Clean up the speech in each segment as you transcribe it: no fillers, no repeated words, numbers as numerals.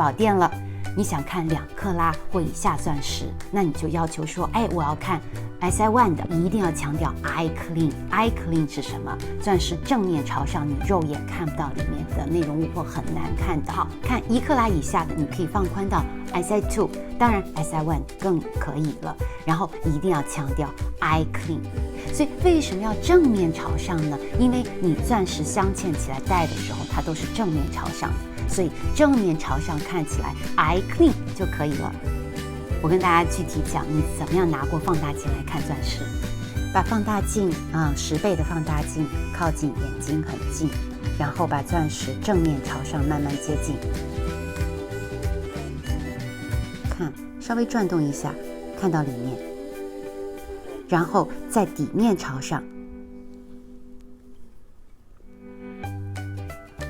宝店了。你想看2克拉或以下钻石，那你就要求说，我要看 SI1 的，你一定要强调 eye clean。eye clean 是什么？钻石正面朝上，你肉眼看不到里面的内容物或很难看到。好，看1克拉以下的，你可以放宽到 SI2， 当然 SI1 更可以了。然后一定要强调 eye clean。所以为什么要正面朝上呢？因为你钻石镶嵌起来戴的时候，它都是正面朝上的。所以正面朝上看起来 eye clean 就可以了。我跟大家具体讲，你怎么样拿过放大镜来看钻石。把放大镜10倍的放大镜靠近眼睛很近，然后把钻石正面朝上慢慢接近，看，稍微转动一下，看到里面，然后在底面朝上，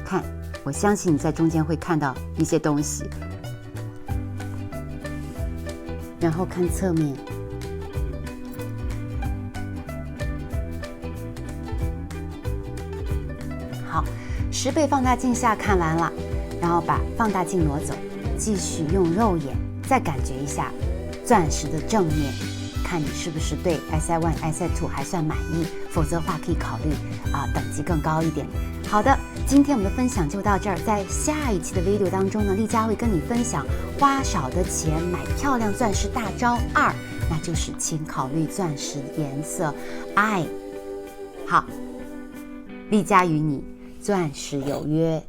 看，我相信你在中间会看到一些东西，然后看侧面，好，10倍放大镜下看完了，然后把放大镜挪走，继续用肉眼再感觉一下钻石的正面，看你是不是对 SI1、SI2 还算满意，否则的话可以考虑等级更高一点。好的，今天我们的分享就到这儿，在下一期的 video 当中呢，丽佳会跟你分享花少的钱买漂亮钻石大招2，那就是请考虑钻石颜色 I。好，丽佳与你钻石有约。